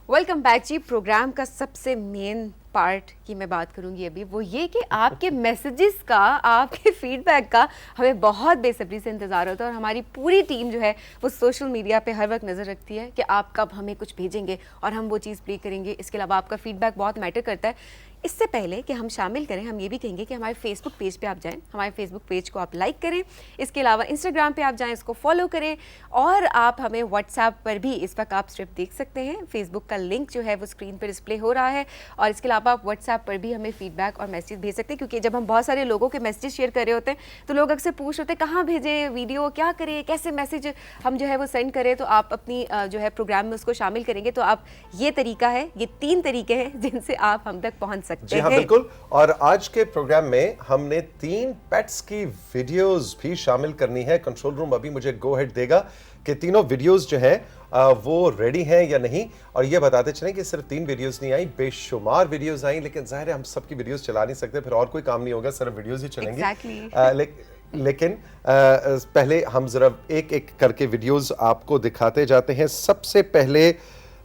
Welcome back जी। Programme का सबसे main part की मैं बात करूंगी अभी, वो ये कि आपके मैसेजेस का, आपके फीडबैक का हमें बहुत बेसब्री से इंतज़ार होता है और हमारी पूरी टीम जो है वो सोशल मीडिया पे हर वक्त नज़र रखती है कि आप कब हमें कुछ भेजेंगे और हम वो चीज़ प्ले करेंगे। इसके अलावा आपका फीडबैक बहुत मैटर करता है। इससे पहले कि हम शामिल करें, हम ये भी कहेंगे कि हमारे फेसबुक पेज पे आप जाएं, हमारे फेसबुक पेज को आप लाइक करें। इसके अलावा इंस्टाग्राम पे आप जाएं, इसको फॉलो करें और आप हमें व्हाट्सएप पर भी इस वक्त आप स्ट्रिप देख सकते हैं। फेसबुक का लिंक जो है वो स्क्रीन पर डिस्प्ले हो रहा है और इसके अलावा आप व्हाट्सएप पर भी हमें फीडबैक और मैसेज भेज सकते हैं, क्योंकि जब हम बहुत सारे लोगों के मैसेज शेयर कर रहे होते हैं तो लोग अक्सर पूछ रहे होते हैं कहाँ भेजें वीडियो, क्या करें, कैसे मैसेज हम जो है वो सेंड करें। तो आप अपनी जो है प्रोग्राम में उसको शामिल करेंगे तो आप ये तरीका है, ये 3 तरीके हैं जिनसे आप हम तक पहुँच सकते हैं। हाँ, बिल्कुल। और आज के प्रोग्राम में हमने 3 पेट्स की वीडियोस भी शामिल करनी है। कंट्रोल रूम अभी मुझे गो हेड देगा कि तीनों वीडियोस जो हैं वो रेडी हैं या नहीं। और ये बताते चलें कि सिर्फ 3 वीडियोस नहीं आई, बेशुमार वीडियोस आई, लेकिन जाहिर है हम सबकी वीडियोस चला नहीं सकते, फिर और कोई काम नहीं होगा, सिर्फ वीडियोस ही चलेंगे। लेकिन पहले हम जरा एक एक करके वीडियोस आपको दिखाते जाते हैं। सबसे पहले,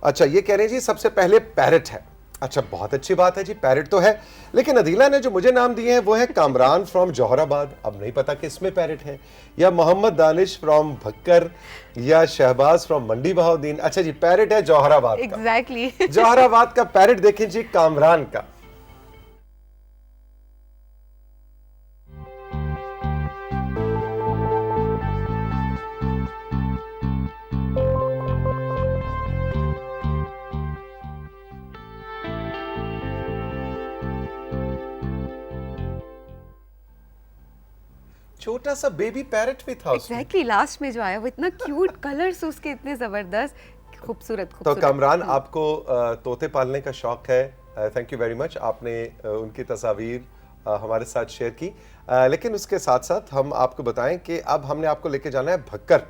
अच्छा ये कह रहे हैं जी सबसे पहले पैरट है। अच्छा, बहुत अच्छी बात है जी, पैरट तो है, लेकिन अदीला ने जो मुझे नाम दिए हैं वो है कामरान फ्रॉम जौहराबाद। अब नहीं पता कि इसमें पैरट है, या मोहम्मद दानिश फ्रॉम भक्कर, या शहबाज फ्रॉम मंडी बहाउद्दीन। अच्छा जी, पैरट है जौहराबाद का। जौहराबाद का पैरट देखें जी, कामरान का। छोटा सा बेबी पैरट भी था उसमें। एग्जैक्टली, लास्ट में जो आया वो इतना क्यूट, कलर्स उसके इतने जबरदस्त, खूबसूरत। तो कामरान, आपको तोते पालने का शौक है, थैंक यू वेरी मच। आपने उनकी तस्वीर हमारे साथ शेयर की, लेकिन उसके साथ साथ हम आपको बताएं कि अब हमने आपको लेके जाना है भक्कर,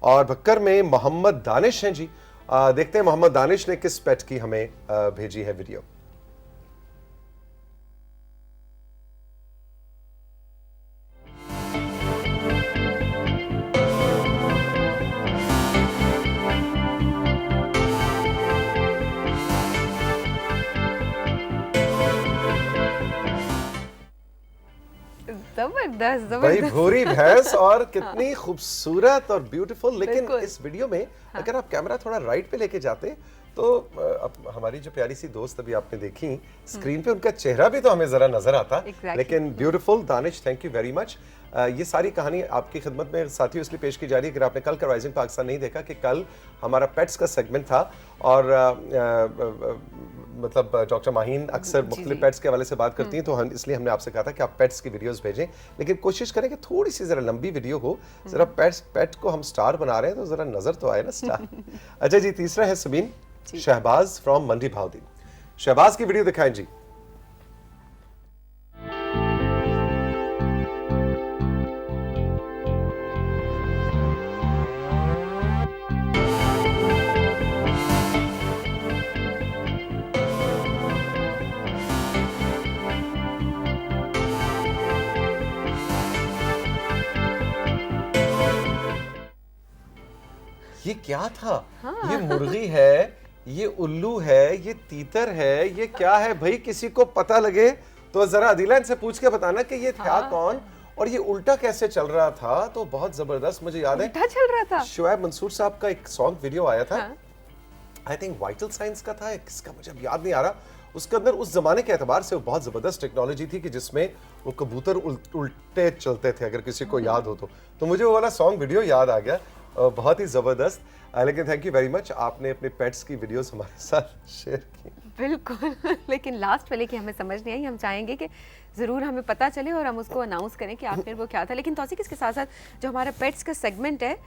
और भक्कर में मोहम्मद दानिश हैं जी। देखते हैं मोहम्मद दानिश ने किस पेट की हमें भेजी है वीडियो। जबरदस्त भाई भूरी भैंस, और कितनी खूबसूरत और ब्यूटीफुल। लेकिन इस वीडियो में अगर आप कैमरा थोड़ा राइट पे लेके जाते तो हमारी जो प्यारी सी दोस्त अभी आपने देखी स्क्रीन पे, उनका चेहरा भी तो हमें जरा नजर आता। लेकिन beautiful. Danish, thank you very much. ये सारी कहानी आपकी खिदमत में साथियों इसलिए पेश की जा रही है, अगर आपने कल का राइजिंग पाकिस्तान नहीं देखा, कि कल हमारा पेट्स का सेगमेंट था और मतलब डॉक्टर माहीन अक्सर मुख्तलिफ पेट्स के हवाले से बात करती हैं, तो इसलिए हमने आपसे कहा था कि आप पेट्स की वीडियोस भेजें, लेकिन कोशिश करें कि थोड़ी सी जरा लंबी वीडियो हो। जरा पेट को हम स्टार बना रहे हैं तो जरा नजर तो आए ना स्टार। अच्छा जी, तीसरा है सबीन शहबाज फ्रॉम मंडी बहाउद्दीन। शहबाज की वीडियो दिखाएं जी। ये क्या था? हाँ। ये मुर्गी है, ये उल्लू है, ये तीतर है, ये क्या है भाई? किसी को पता लगे तो जरा अदीला इनसे पूछ के बताना कि ये था कौन और ये उल्टा कैसे चल रहा था। तो बहुत जबरदस्त, मुझे याद है उल्टा चल रहा था। शुएब मंसूर साहब का एक सॉन्ग वीडियो आया था, आई थिंक वाइटल साइंस का था, किसका मुझे अब याद नहीं आ रहा। उसके अंदर उस जमाने के एतबार से वो बहुत जबरदस्त टेक्नोलॉजी थी कि जिसमें वो कबूतर उल्टे चलते थे, अगर किसी को याद हो तो मुझे वो वाला सॉन्ग वीडियो याद आ गया, बहुत ही जबरदस्त। लेकिन थैंक यू वेरी मच, आपने अपने पेट्स की वीडियोस हमारे साथ शेयर की। बिल्कुल। लेकिन लास्ट वाले की हमें समझ नहीं आई, हम चाहेंगे कि ज़रूर हमें पता चले और हम उसको अनाउंस करें कि आखिर वो क्या था। लेकिन तौसीक, इसके साथ साथ जो हमारा पेट्स का सेगमेंट है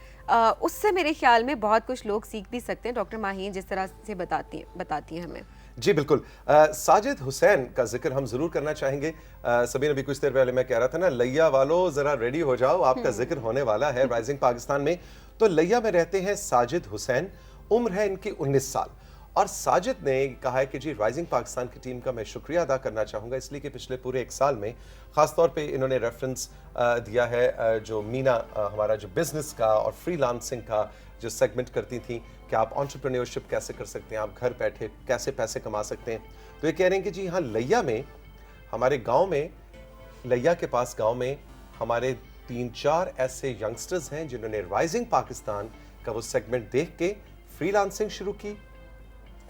उससे मेरे ख्याल में बहुत कुछ लोग सीख भी सकते हैं। डॉक्टर माहीन जिस तरह से बताती हैं हमें। जी बिल्कुल। साजिद हुसैन का जिक्र हम जरूर करना चाहेंगे। सबीन, अभी कुछ देर पहले मैं कह रहा था ना, लैया वालों जरा रेडी हो जाओ, आपका जिक्र होने वाला है राइजिंग पाकिस्तान में। तो लैया में रहते हैं साजिद हुसैन, उम्र है इनकी 19 साल। और साजिद ने कहा है कि जी राइजिंग पाकिस्तान की टीम का मैं शुक्रिया अदा करना चाहूँगा, इसलिए कि पिछले पूरे 1 साल में ख़ासतौर पे इन्होंने रेफरेंस दिया है जो मीना हमारा जो बिज़नेस का और फ्रीलांसिंग का जो सेगमेंट करती थी कि आप एंटरप्रेन्योरशिप कैसे कर सकते हैं, आप घर बैठे कैसे पैसे कमा सकते हैं। तो ये कह रहे हैं कि जी हाँ, लैया में, हमारे गांव में, लैया के पास गांव में हमारे 3-4 ऐसे यंगस्टर्स हैं जिन्होंने राइजिंग पाकिस्तान का वो सेगमेंट देख के फ्रीलांसिंग शुरू की,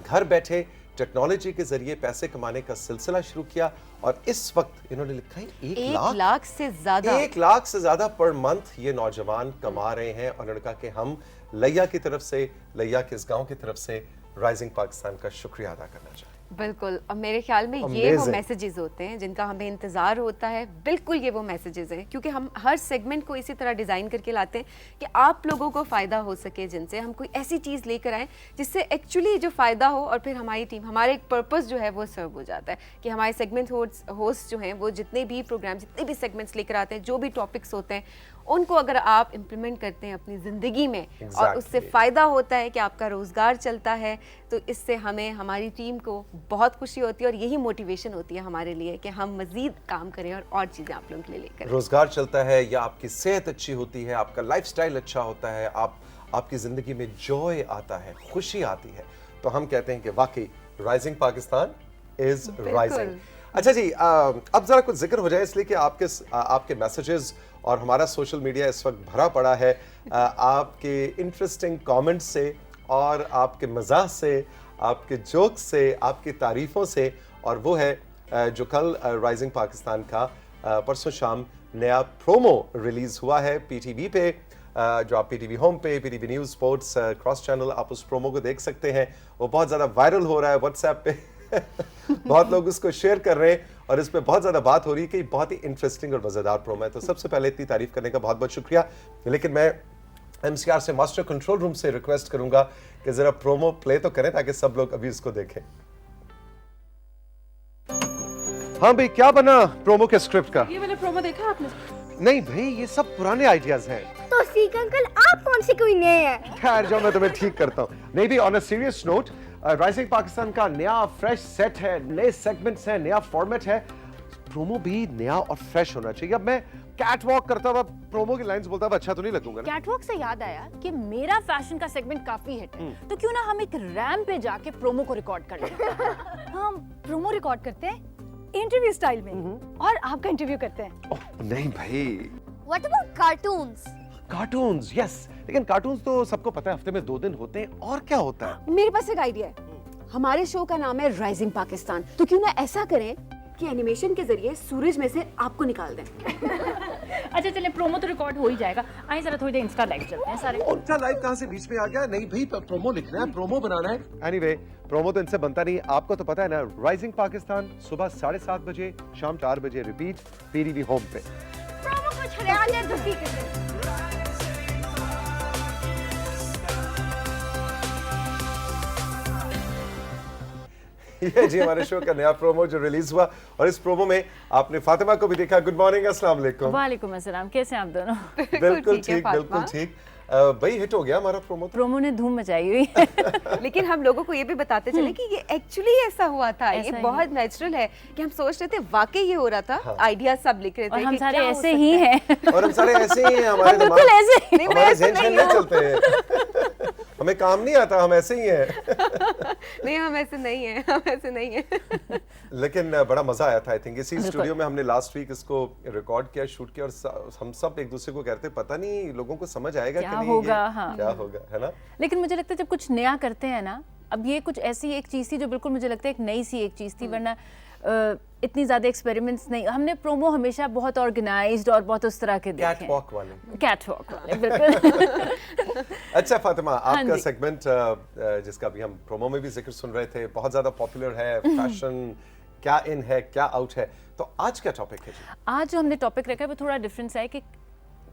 घर बैठे टेक्नोलॉजी के जरिए पैसे कमाने का सिलसिला शुरू किया, और इस वक्त इन्होंने लिखा है 1 लाख से ज्यादा 1 लाख से ज्यादा पर मंथ ये नौजवान कमा रहे हैं। और उन्होंने कहा कि हम लैया की तरफ से, लैया के इस गांव की तरफ से राइजिंग पाकिस्तान का शुक्रिया अदा करना चाहें। बिल्कुल, और मेरे ख्याल में ये वो मैसेजेस होते हैं जिनका हमें इंतज़ार होता है। बिल्कुल ये वो मैसेजेस हैं, क्योंकि हम हर सेगमेंट को इसी तरह डिज़ाइन करके लाते हैं कि आप लोगों को फ़ायदा हो सके, जिनसे हम कोई ऐसी चीज़ लेकर आएँ जिससे एक्चुअली जो फ़ायदा हो, और फिर हमारी टीम, हमारा एक पर्पस जो है वो सर्व हो जाता है कि हमारे सेगमेंट होस्ट जो हैं वो जितने भी प्रोग्राम, जितने भी सेगमेंट्स लेकर आते हैं, जो भी टॉपिक्स होते हैं, उनको अगर आप इम्प्लीमेंट करते हैं अपनी ज़िंदगी में और उससे फ़ायदा होता है कि आपका रोज़गार चलता है, तो इससे हमें, हमारी टीम को बहुत खुशी होती है, और यही मोटिवेशन होती है हमारे लिए कि हम मज़ीद काम करें और चीज़ें आप लोगों के लिए लेकर। रोज़गार चलता है या आपकी सेहत अच्छी होती है, आपका लाइफस्टाइल अच्छा होता है, आपकी ज़िंदगी में जॉय आता है, खुशी आती है, तो हम कहते हैं कि वाकई राइजिंग पाकिस्तान इज़ राइजिंग। अच्छा जी, अब जरा कुछ जिक्र हो जाए, इसलिए कि आपके मैसेजेस और हमारा सोशल मीडिया इस वक्त भरा पड़ा है आपके इंटरेस्टिंग कमेंट्स से, और आपके मज़ाह से, आपके जोक्स से, आपकी तारीफ़ों से। और वो है जो कल राइजिंग पाकिस्तान का परसों शाम नया प्रोमो रिलीज़ हुआ है पीटीवी पे, जो आप पीटीवी होम पे, PTV news sports cross channel, आप उस प्रोमो को देख सकते हैं। वो बहुत ज़्यादा वायरल हो रहा है व्हाट्सएप पे बहुत लोग उसको शेयर कर रहे हैं, और इस पे बहुत ज़्यादा बात हो रही है कि बहुत ही इंटरेस्टिंग और मज़ेदार प्रोमो है। तो सबसे पहले इतनी तारीफ करने का बहुत बहुत शुक्रिया, लेकिन मैं एमसीआर से, मास्टर कंट्रोल रूम से रिक्वेस्ट करूंगा कि जरा प्रोमो प्ले तो करें ताकि सब लोग अभी इसको देखें। हाँ भाई, क्या बना प्रोमो के स्क्रिप्ट का? ये वाला प्रोमो देखा आपने? नहीं भाई, ये सब पुराने आइडियाज हैं। तो सीख अंकल, आप कौन से कोई नए हैं? ठहर जाओ, मैं तुम्हें ठीक करता हूँ। नहीं भी, on a serious note, rising Pakistan का नया फ्रेश सेट है, नए सेगमेंट्स हैं, नया फॉर्मेट है, प्रोमो भी नया और फ्रेश होना चाहिए। अब मैं कैट वॉक करता हुआ प्रोमो की लाइंस बोलता हुआ अच्छा तो नहीं लगूंगा ना? कैटवॉक से याद आया कि मेरा फैशन का सेगमेंट काफी हिट है, तो क्यों ना हम एक रैंप पे जाके प्रोमो को रिकॉर्ड कर लें। हम प्रोमो रिकॉर्ड करते हैं इंटरव्यू स्टाइल में, और आपका इंटरव्यू करते हैं। ओह नहीं भाई। What about cartoons? Cartoons, yes, लेकिन कार्टून्स तो सबको पता है हफ्ते में 2 दिन होते हैं, और क्या होता है? मेरे पास एक आइडिया है। हमारे शो का नाम है राइजिंग पाकिस्तान, तो क्यों ना ऐसा करें कि एनिमेशन के जरिए सूरज में से आपको निकाल दें। अच्छा चलें, प्रोमो तो रिकॉर्ड हो ही जाएगा। आइए जरा थोड़ी देर इंस्टा लाइव चलते हैं सारे। इंस्टा लाइव कहां से बीच में आ गया? नहीं भाई, प्रोमो लिखना है, प्रोमो बनाना है। एनीवे, प्रोमो तो इनसे बनता नहीं, आपको तो पता है ना। राइजिंग पाकिस्तान सुबह 7:30 बजे, शाम 4 बजे रिपीट पीटीवी होम पे। प्रोमो को छड़िया दे धुकी कर। ये जी हमारे शो का नया प्रोमो जो रिलीज हुआ, और इस प्रोमो में आपने फातिमा को भी देखा। गुड मॉर्निंग, अस्सलाम वालेकुम। वालेकुम अस्सलाम, कैसे हैं आप दोनों? बिल्कुल ठीक, बिल्कुल ठीक। भाई हिट हो गया हमारा प्रोमो तो। प्रोमो ने धूम मचाई हुई है। लेकिन हम लोगों को ये भी बताते चले कि ये एक्चुअली ऐसा हुआ था, ये बहुत नेचुरल है कि हम सोच रहे थे वाकई ये हो रहा था। आइडिया सब लिख रहे थे, और हम कि सारे क्या हो ऐसे सकता ही है। हैं। और हम सारे ऐसे ही हैं, हमारे बिल्कुल दिमाग, ऐसे ही। हमारे जहन नहीं चलते हैं। हमें काम नहीं आता, हम ऐसे ही हैं। नहीं, हम ऐसे नहीं हैं, हम ऐसे नहीं हैं। लेकिन बड़ा मजा आया था। आई थिंक इसी स्टूडियो में हमने लास्ट वीक इसको रिकॉर्ड किया, शूट किया, और हम सब एक दूसरे को कहते पता नहीं लोगों को समझ आएगा कि नहीं, होगा, ये हाँ। क्या होगा, है ना? लेकिन मुझे लगता है जब कुछ नया करते हैं ना, अब ये कुछ ऐसी एक चीज़ थी जो बिल्कुल मुझे लगता है एक नई सी एक चीज़ थी, वरना इतनी ज़्यादा एक्सपेरिमेंट्स नहीं। हमने प्रोमो हमेशा बहुत ऑर्गेनाइज्ड और बहुत उस तरह के देखे। कैट वॉक वाले। कैट वॉक वाले, बिल्कुल। अच्छा फातिमा, आपका जी। सेगमेंट जिसका अभी हम प्रोमो में भी जिक्र सुन रहे थे, बहुत ज्यादा पॉपुलर है। फैशन क्या इन है, क्या आउट है, तो आज क्या टॉपिक है जी? आज जो हमने टॉपिक रखा है वो थोड़ा डिफरेंस है कि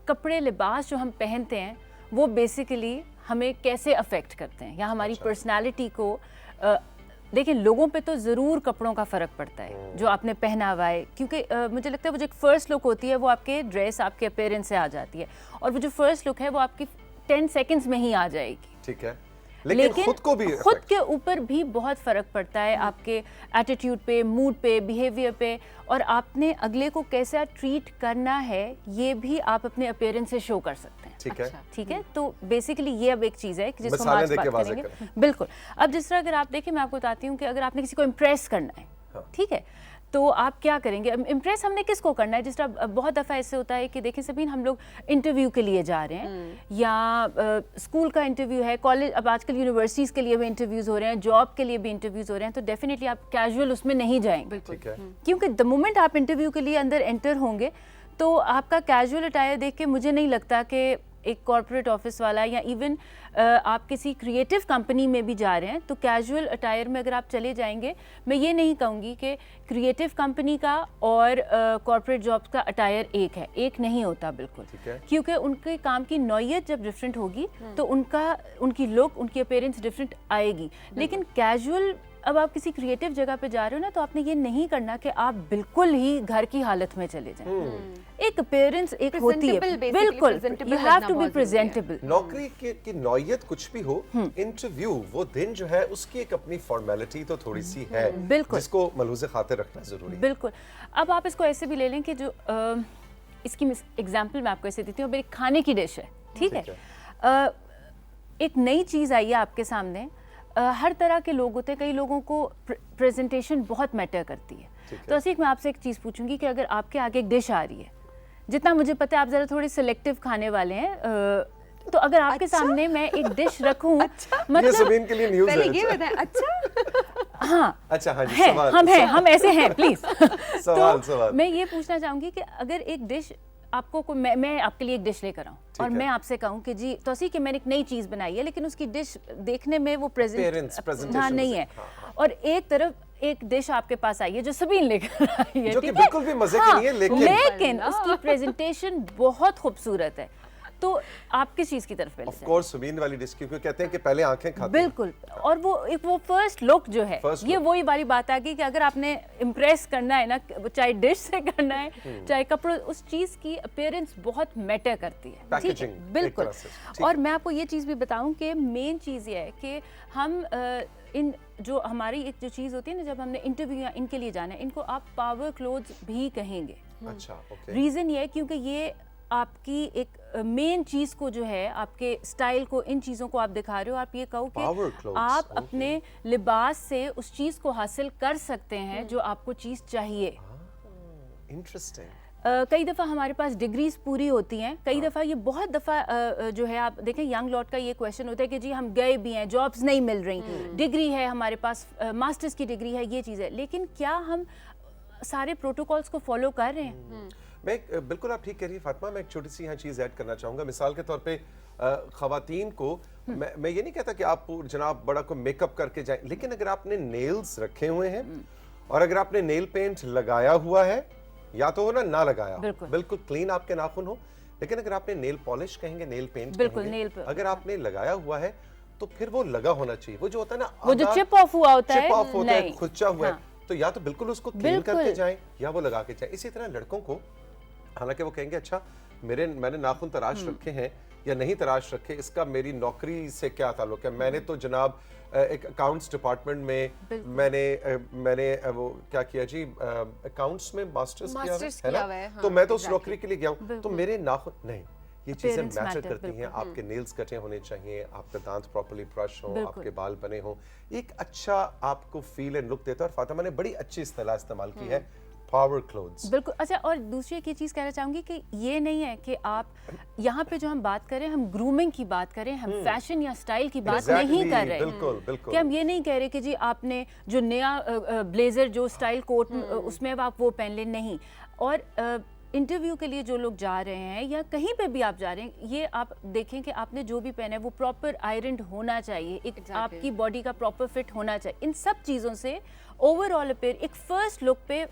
कपड़े, लिबास जो हम पहनते हैं वो बेसिकली हमें कैसे अफेक्ट करते हैं, या हमारी पर्सनालिटी को। देखिए, लोगों पे तो ज़रूर कपड़ों का फ़र्क पड़ता है जो आपने पहना हुआ है, क्योंकि मुझे लगता है वो जो एक फ़र्स्ट लुक होती है वो आपके ड्रेस, आपके अपीयरेंस से आ जाती है, और वो जो फर्स्ट लुक है वो आपकी 10 सेकेंड्स में ही आ जाएगी। ठीक है। लेकिन खुद को भी खुद के ऊपर भी बहुत फर्क पड़ता है, आपके एटीट्यूड पे, मूड पे, बिहेवियर पे, और आपने अगले को कैसा ट्रीट करना है ये भी आप अपने अपीयरेंस से शो कर सकते हैं। ठीक है। ठीक है, तो बेसिकली ये अब एक चीज़ है कि जिसको हम मिसालें आज देके बात वाज़ेह करेंगे। करें। बिल्कुल। अब जिस तरह अगर आप देखें, मैं आपको बताती हूँ कि अगर आपने किसी को इम्प्रेस करना है, ठीक है, तो आप क्या करेंगे? इम्प्रेस हमने किसको करना है? जिस तरह बहुत दफ़ा ऐसे होता है कि देखें सबीन, हम लोग इंटरव्यू के लिए जा रहे हैं या स्कूल का इंटरव्यू है, कॉलेज, अब आजकल यूनिवर्सिटीज़ के लिए भी इंटरव्यूज़ हो रहे हैं, जॉब के लिए भी इंटरव्यूज़ हो रहे हैं, तो डेफिनेटली आप कैजुअल उसमें नहीं जाएंगे। ठीक है। क्योंकि द मोमेंट आप इंटरव्यू के लिए अंदर एंटर होंगे तो आपका कैजुअल अटायर देख के मुझे नहीं लगता कि एक कॉर्पोरेट ऑफिस वाला या इवन आप किसी क्रिएटिव कंपनी में भी जा रहे हैं तो कैजुअल अटायर में अगर आप चले जाएंगे, मैं ये नहीं कहूँगी कि क्रिएटिव कंपनी का और कॉर्पोरेट जॉब्स का अटायर एक है, एक नहीं होता बिल्कुल। क्योंकि उनके काम की नौयत जब डिफरेंट होगी तो उनकी लुक, उनकी अपीयरेंस डिफरेंट आएगी। लेकिन कैजुअल, अब आप किसी क्रिएटिव जगह पे जा रहे हो ना, तो आपने ये नहीं करना कि आप बिल्कुल ही घर की हालत में चले जाएं। एक अपीयरेंस एक होती है, बिल्कुल, you have to be presentable. नौकरी की नौयत कुछ भी हो, इंटरव्यू वो दिन जो है उसकी एक अपनी फॉर्मेलिटी तो थोड़ी सी है, बिल्कुल, जिसको मलूज़े खातिर रखना जरूरी है। बिल्कुल। अब आप इसको ऐसे भी ले लें कि जो इसकी एग्जांपल मैं आपको ऐसे देती हूँ, मेरी खाने की डिश है, ठीक है, एक नई चीज़ आई है आपके सामने, हर तरह के लोग होते हैं, कई लोगों को प्रेजेंटेशन बहुत मैटर करती है। तो ऐसे मैं आपसे एक चीज़ पूछूंगी कि अगर आपके आगे एक डिश आ रही है, जितना मुझे पता है आप ज़रा थोड़े सिलेक्टिव खाने वाले हैं, तो अगर आपके सामने मैं एक डिश रखूं, मतलब ये ज़मीन के लिए न्यूज़ है। ये बताएं। अच्छा हाँ, अच्छा, हाँ जी, है, सवाल, हम ऐसे हैं प्लीज। सवाल। मैं ये पूछना चाहूंगी कि अगर एक डिश आपको मैं आपके लिए एक डिश लेकर आऊँ और मैं आपसे कहूँ कि जी तोसी कि मैंने एक नई चीज़ बनाई है, लेकिन उसकी डिश देखने में वो प्रेजेंटेशन नहीं है, और एक तरफ एक डिश आपके पास आई है जो सबीन लेकर आई है, जो कि बिल्कुल भी मजे की नहीं है, लेकिन उसकी प्रेजेंटेशन बहुत खूबसूरत है, तो आप किस चीज की तरफ ऑफ कोर्स सबीन वाली डिश, क्योंकि कहते हैं कि पहले आंखें खाती हैं। बिल्कुल, और वो फर्स्ट लुक जो है, ये वही वाली बात आ गई कि अगर आपने इम्प्रेस करना है ना, चाहे डिश से करना है चाहे कपड़ों, उस चीज की अपीयरेंस बहुत मैटर करती है, ठीक है, बिल्कुल। और मैं आपको ये चीज भी बताऊं कि मेन चीज ये है कि हम इन जो हमारी एक जो चीज होती है ना, जब हमने इंटरव्यू या इनके लिए जाना है, इनको आप पावर क्लोथ्स भी कहेंगे। अच्छा, ओके। रीजन ये है क्योंकि ये आपकी एक मेन चीज को जो है, आपके स्टाइल को, इन चीजों को आप दिखा रहे हो। आप ये कहो कि आप अपने लिबास से उस चीज को हासिल कर सकते हैं जो आपको चीज चाहिए। इंटरेस्टिंग। कई दफ़ा हमारे पास डिग्रीज पूरी होती हैं, कई दफ़ा ये बहुत दफ़ा जो है, आप देखें यंग लॉट का ये क्वेश्चन होता है कि जी हम गए भी हैं, जॉब्स नहीं मिल रही, डिग्री है हमारे पास, मास्टर्स की डिग्री है, ये चीज़ है, लेकिन क्या हम सारे प्रोटोकॉल्स को फॉलो कर रहे हैं? मैं बिल्कुल, आप ठीक कह रही है फातिमा। मैं एक छोटी सी यहाँ चीज़ ऐड करना चाहूँगा। मिसाल के तौर पे ख़वातीन को मैं ये नहीं कहता कि आप जनाब बड़ा को मेकअप करके जाएं, लेकिन अगर आपने नेल्स रखे हुए हैं और अगर आपने नेल पेंट लगाया हुआ है, या तो वो ना लगाया, बिल्कुल क्लीन आपके नाखून हो, लेकिन अगर आपने नेल पॉलिश कहेंगे, नेल पेंट कहेंगे, अगर आपने लगाया हुआ है तो फिर वो लगा होना चाहिए। वो जो होता है ना, वो जो चिप ऑफ हुआ होता है, खुच्चा हुआ है, तो या तो बिल्कुल उसको क्लीन करके जाएं या वो लगा के जाएं। इसी तरह लड़कों को, हालांकि वो कहेंगे अच्छा मैंने नाखून तराश रखे हैं या नहीं तराश रखे, इसका मेरी नौकरी से क्या ताल्लुक है। मैंने तो जनाब एक अकाउंट्स डिपार्टमेंट में मैंने वो क्या किया जी, अकाउंट्स में मास्टर्स किया है ना, तो मैं तो उस नौकरी के लिए गया हूँ, तो मेरे नाखून नहीं, ये चीजें मैटर करती हैं। आपके नेल्स कटे होने चाहिए, आपका दांत प्रॉपर्ली ब्रश हो, आपके बाल बने हो, एक अच्छा आपको फील एंड लुक देता है। और फातिमा ने बड़ी अच्छी इस्तेलाह इस्तेमाल की है, पावर क्लोथ्स। बिल्कुल। अच्छा, और दूसरी एक ये चीज़ कहना चाहूँगी कि ये नहीं है कि आप यहाँ पे जो हम बात करें, हम ग्रूमिंग की बात करें, हम फैशन या स्टाइल की बात नहीं कर रहे। बिल्कुल बिल्कुल। कि हम ये नहीं कह रहे कि जी आपने जो नया ब्लेजर, जो स्टाइल कोट उसमें आप वो पहन लें, नहीं। और इंटरव्यू के लिए जो लोग जा रहे हैं या कहीं पे भी आप जा रहे हैं, ये आप देखें कि आपने जो भी पहना है वो प्रॉपर आयरन्ड होना चाहिए, एक आपकी बॉडी का प्रॉपर फिट होना चाहिए। इन सब चीज़ों से ओवरऑल अपीयर, एक फर्स्ट लुक पे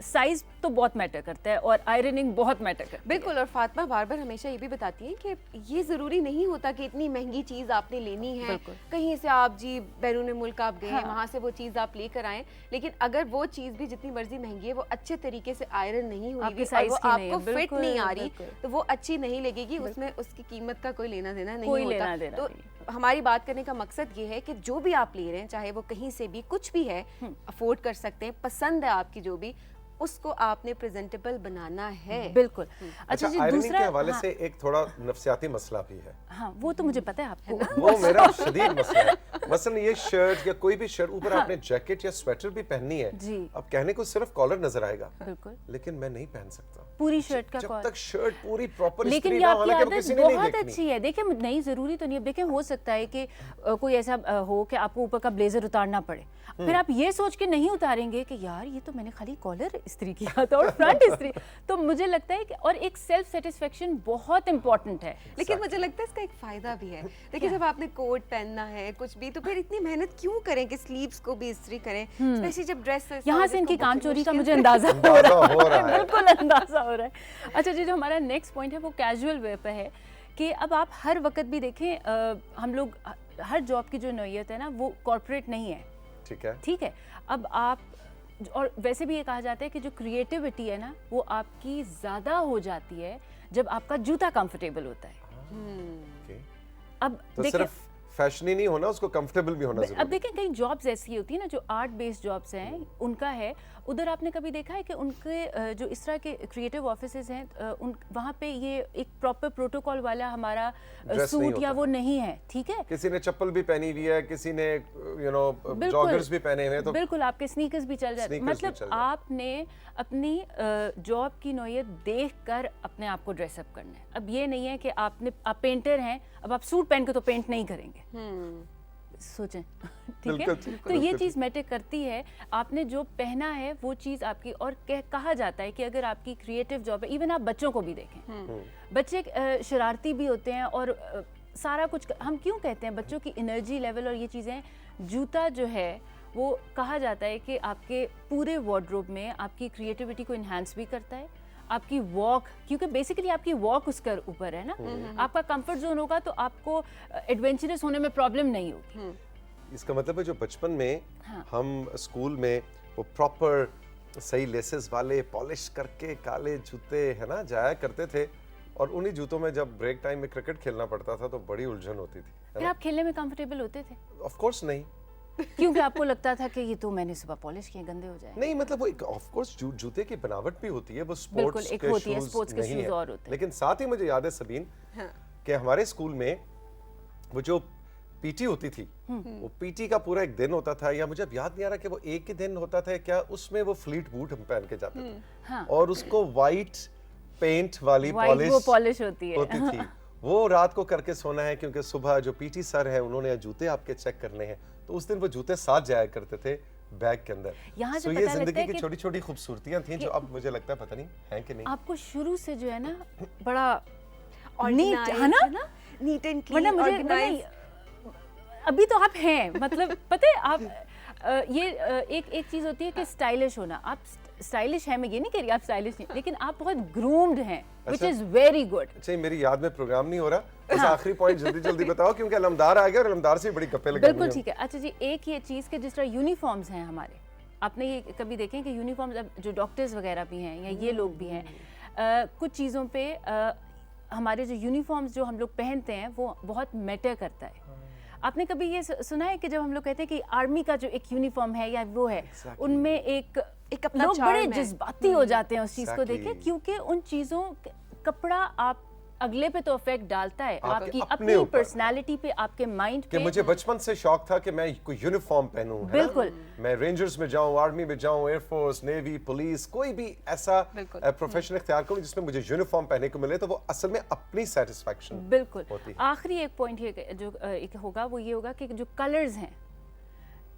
साइज तो बहुत मैटर करता है और आयरनिंग बहुत मैटर करता है। बिल्कुल। और फातिमा बार बार हमेशा ये भी बताती है कि ये ज़रूरी नहीं होता कि इतनी महंगी चीज़ आपने लेनी है, कहीं से आप जी बैरून मुल्क आप गए हैं, वहाँ से वो चीज़ आप लेकर आएँ, लेकिन अगर वो चीज़ भी जितनी मर्जी महंगी है, वो अच्छे तरीके से आयरन नहीं हुई, वो आपको फिट नहीं आ रही, तो वो अच्छी नहीं लगेगी, उसमें उसकी कीमत का कोई लेना देना नहीं होता। तो हमारी बात करने का मकसद ये है कि जो भी आप ले रहे हैं, चाहे वो कहीं से भी कुछ भी है, अफोर्ड कर सकते हैं, पसंद है आपकी जो भी, उसको आपने प्रेजेंटेबल बनाना है। बिल्कुल। अच्छा, जी, आयरनिंग दूसरा के हवाले हाँ, से एक थोड़ा नफ्सियाती मसला भी है। हाँ, वो तो मुझे पता है आपको। वो मेरा शदीद मसला है। मसलन ये शर्ट या कोई भी शर्ट ऊपर आपने जैकेट या स्वेटर भी पहननी है, जी। अब कहने को सिर्फ कॉलर नजर आएगा, बिल्कुल। लेकिन मैं नहीं पहन सकता पूरी शर्ट का जब कॉलर। तक शर्ट पूरी प्रॉपर लेकिन इस्त्री ये ना हो, आपकी हालांकि वो आदत किसी ने नहीं बहुत देखनी। अच्छी है। देखिए, नहीं जरूरी तो नहीं है। देखिए, हो सकता है कि कोई ऐसा हो कि आपको ऊपर का ब्लेजर उतारना पड़े, फिर आप ये सोच के नहीं उतारेंगे कि यार ये तो मैंने खाली कॉलर इस्त्री किया था और फ्रंट इस्त्री। तो मुझे लगता है कि और एक सेल्फ सेटिस्फेक्शन बहुत इंपॉर्टेंट है। लेकिन मुझे लगता है इसका एक फायदा भी है। देखिए, जब आपने कोट पहनना है कुछ भी, तो फिर इतनी मेहनत क्यों करें कि स्लीव्स को भी इस्त्री करें, स्पेशली जब ड्रेस यहाँ से इनकी काम चोरी का मुझे अंदाजा अंदाजा हो रहा है। बिल्कुल अंदाजा हो रहा है। अच्छा जी, जो हमारा नेक्स्ट पॉइंट है वो कैजुअल वेयर पे है कि अब आप हर वक्त भी देखें, हम लोग हर जॉब की जो नौयत है ना वो कॉर्पोरेट नहीं है, ठीक है। अब आप और वैसे भी ये कहा जाता है कि जो क्रिएटिविटी है ना वो आपकी ज़्यादा हो जाती है जब आपका जूता कंफर्टेबल होता है। अब तो देखिए, सिर्फ फैशन ही नहीं होना, उसको कंफर्टेबल भी होना जरूरी। अब देखें कई जॉब्स ऐसी होती है ना जो आर्ट बेस्ड जॉब्स हैं, उनका है, उधर आपने कभी देखा है कि उनके जो इस तरह के क्रिएटिव ऑफिसेज हैं, उन वहाँ पे ये एक प्रॉपर प्रोटोकॉल वाला हमारा Dress नहीं सूट या होता। वो नहीं है, ठीक है। किसी ने चप्पल भी पहनी हुई है, किसी ने जॉगर्स भी पहने हुए हैं, तो बिल्कुल आपके स्नीकर्स भी चल जाते हैं। sneakers भी मतलब चल जाते हैं। आपने अपनी जॉब की नौयत देखकर अपने आप को ड्रेसअप करना है। अब ये नहीं है कि आप पेंटर हैं, अब आप सूट पहन के तो पेंट नहीं करेंगे, सोचें। ठीक है, बिल्कुल, तो ये बिल्कुल। चीज़ मैटर करती है। आपने जो पहना है वो चीज़ आपकी, और कहा जाता है कि अगर आपकी क्रिएटिव जॉब है, इवन आप बच्चों को भी देखें, बच्चे शरारती भी होते हैं और सारा कुछ हम क्यों कहते हैं बच्चों की एनर्जी लेवल और ये चीज़ें, जूता जो है वो कहा जाता है कि आपके पूरे वार्डरोब में आपकी क्रिएटिविटी को इन्हांस भी करता है, आपकी वॉक, क्योंकि बेसिकली आपकी वॉक उसके ऊपर है ना, आपका कंफर्ट जोन होगा तो आपको एडवेंचरस होने में प्रॉब्लम नहीं होगी। इसका मतलब है जो बचपन में हाँ। हम स्कूल में वो प्रॉपर सही लेसेस वाले पॉलिश करके काले जूते है ना जाया करते थे, और उन्हीं जूतों में जब ब्रेक टाइम में क्रिकेट खेलना पड़ता था तो बड़ी उलझन होती थी, है फिर ना? आप खेलने में कंफर्टेबल होते थे ऑफ कोर्स नहीं, क्योंकि आपको लगता था कि ये तो मैंने सुबह पॉलिश किए, गंदे हो जाए। नहीं मतलब वो ऑफ कोर्स जूते की बनावट भी होती है, वो बिल्कुल, स्पोर्ट्स एक के होती है, शूज स्पोर्ट्स के नहीं शूज है। और होते हैं। लेकिन साथ ही मुझे याद है सबीन कि हमारे स्कूल में वो जो पीटी होती थी, वो पीटी का पूरा एक दिन होता था, या मुझे अब याद नहीं आ रहा कि वो एक ही दिन होता था क्या, उसमें वो फ्लीट बूट हम पहन के जाते थे, हाँ। और उसको वाइट पेंट वाली White वो पॉलिश होती है। होती थी, वो रात को करके सोना है, क्योंकि सुबह जो पीटी सर है उन्होंने जूते आपके चेक करने हैं, तो उस दिन वो जूते साथ जाया करते थे बैग के अंदर। यहाँ से So पता ये लगता जिंदगी है की कि- छोटी छोटी खूबसूरतियां थी जो अब मुझे लगता है पता नहीं है कि नहीं। आपको शुरू से जो है ना बड़ा Organized, नीट है ना, नीट एंड वरना क्लीन, मुझे ऑर्गेनाइज। अभी तो आप हैं, मतलब पता है आप एक चीज होती है कि स्टाइलिश होना, आप स्टाइलिश हैं, मैं ये नहीं कह रही आप स्टाइलिश नहीं, लेकिन आप बहुत ग्रूम्ड हैं, विच अच्छा। Is very good. अच्छा ये मेरी याद में प्रोग्राम नहीं हो रहा, बस आखिरी पॉइंट जल्दी जल्दी बताओ, क्योंकि अलमदार आ गया और अलमदार से बड़ी गप्पे लगे। बिल्कुल ठीक है। अच्छा जी, एक ये चीज़ कि जिस तरह यूनिफॉर्म्स हैं हमारे, आपने ये कभी देखें कि यूनिफॉर्म्स, अब जो डॉक्टर्स वगैरह भी हैं या ये लोग भी हैं, कुछ चीज़ों पे हमारे जो यूनिफॉर्म्स जो हम लोग पहनते हैं वो बहुत मैटर करता है। आपने कभी ये सुना है कि जब हम लोग कहते हैं कि आर्मी का जो एक यूनिफॉर्म है या वो है, उनमें एक अपना लोग charm बड़े है। जज्बाती हो जाते हैं उस चीज़ को Exactly. देखे, क्योंकि उन चीज़ों कपड़ा आप अगले पे तो इफेक्ट डालता है, आपके आपकी अपने अपनी ऊपर। पर्सनालिटी पे, आपके माइंड कि पे। मुझे बचपन से शौक था कि मैं कोई यूनिफॉर्म पहनूं, है ना? बिल्कुल। मैं रेंजर्स में जाऊं, आर्मी में जाऊं, एयरफोर्स, नेवी, पुलिस, कोई भी ऐसा बिल्कुल। प्रोफेशन इख्तियार करूं जिसमें मुझे यूनिफॉर्म पहनने को मिले, तो वो असल में अपनी सेटिस्फैक्शन बिल्कुल। होती है। आखिरी एक पॉइंट ये जो एक होगा वो ये होगा कि जो कलर्स हैं,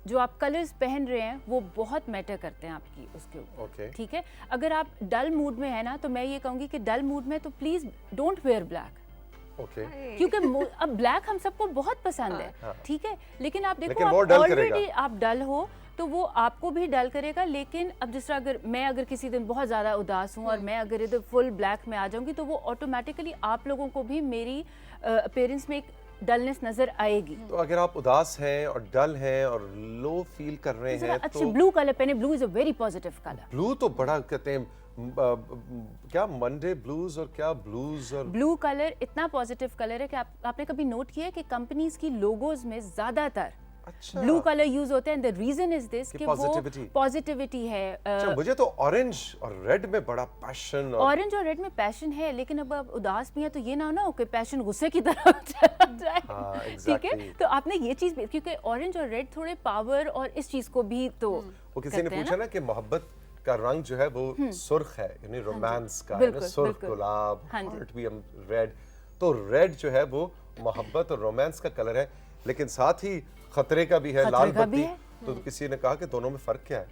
जो आप कलर्स पहन रहे हैं वो बहुत मैटर करते हैं आपकी उसके ऊपर, Okay. ठीक है। अगर आप डल मूड में है ना, तो मैं ये कहूँगी कि डल मूड में तो please don't wear black, okay क्योंकि अब ब्लैक हम सबको बहुत पसंद है, ठीक है, लेकिन आप देखो लेकिन वो आप डल ऑलरेडी करेगा। आप डल हो तो वो आपको भी डल करेगा। लेकिन अब जिस तरह अगर किसी दिन बहुत ज़्यादा उदास हूँ और मैं अगर इधर फुल ब्लैक में आ जाऊँगी, तो वो ऑटोमेटिकली आप लोगों को भी मेरी अपीयरेंस में एक डलनेस नजर आएगी। तो अगर आप उदास हैं और डल हैं और लो फील कर रहे जरा हैं, अच्छे तो ब्लू कलर पहने, blue is a very positive colour. Blue तो बड़ा कहते हैं क्या मंडे ब्लूज और क्या ब्लूज और ब्लू कलर इतना पॉजिटिव कलर है कि आपने कभी नोट किया है कि कंपनीज की लोगोज में ज्यादातर अच्छा ब्लू कलर यूज होते हैं। द रीजन इज दिस कि कि वो positivity। पॉजिटिविटी है। अच्छा, मुझे तो ऑरेंज और रेड में बड़ा पैशन और ऑरेंज और रेड में पैशन है, लेकिन अब आप उदास भी हैं तो ये ना हो ना कि पैशन गुस्से की तरफ चला जाए। हाँ, ठीक है, exactly। तो आपने ये चीज क्योंकि ऑरेंज और रेड थोड़े पावर और इस चीज को भी तो वो किसी ने करते हैं पूछा ना। ना कि मोहब्बत का रंग जो है वो सुर्ख है, यानी रोमांस का है ना, बिल्कुल, सुर्ख बिल्कुल। गुलाब, हाँ जी। हार्ट भी हम रेड, तो रेड जो है वो मोहब्बत और रोमांस का कलर है, लेकिन साथ ही खतरे का भी है, खतरे लाल का भी बत्ती। है। तो किसी ने कहा कि दोनों में फर्क क्या है?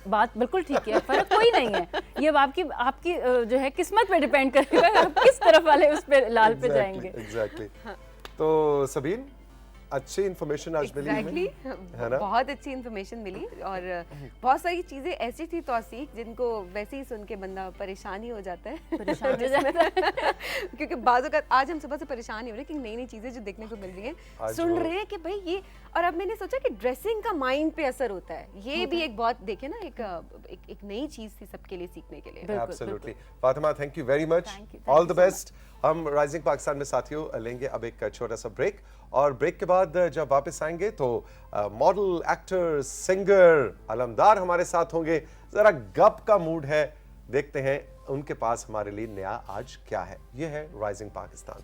बात बिल्कुल ठीक है, फर्क कोई नहीं है। ये अब आपकी आपकी जो है किस्मत पे डिपेंड करेगा, आप किस तरफ वाले उस पे लाल पे जाएंगे। एग्जैक्टली। तो सबीन, अच्छी इंफॉर्मेशन आज मिली एग्जैक्टली हमें, है ना? बहुत अच्छी इन्फॉर्मेशन मिली और बहुत सारी चीजें ऐसी थी तौसीक जिनको वैसे ही सुन के बंदा परेशान ही हो जाता है। परेशान हो जाता है। क्योंकि बाज़ औक़ात आज हम सुबह से परेशान ही हो रहे हैं कि नई नई चीजें जो देखने को मिल रही हैं, आज सुन वो- रहे हैं कि भाई ये, और अब मैंने सोचा कि ड्रेसिंग का माइंड पे असर होता है, ये भी एक बहुत देखे ना एक नई चीज थी सबके लिए सीखने के लिए। बिल्कुल, absolutely. Fatima, thank you very much, Thank you, all the so best. हम राइजिंग पाकिस्तान में साथियों लेंगे अब एक छोटा सा ब्रेक, और ब्रेक के बाद जब वापस आएंगे तो मॉडल, एक्टर, सिंगर अलमदार हमारे साथ होंगे। जरा गप का मूड है, देखते हैं उनके पास हमारे लिए नया आज क्या है। ये है राइजिंग पाकिस्तान।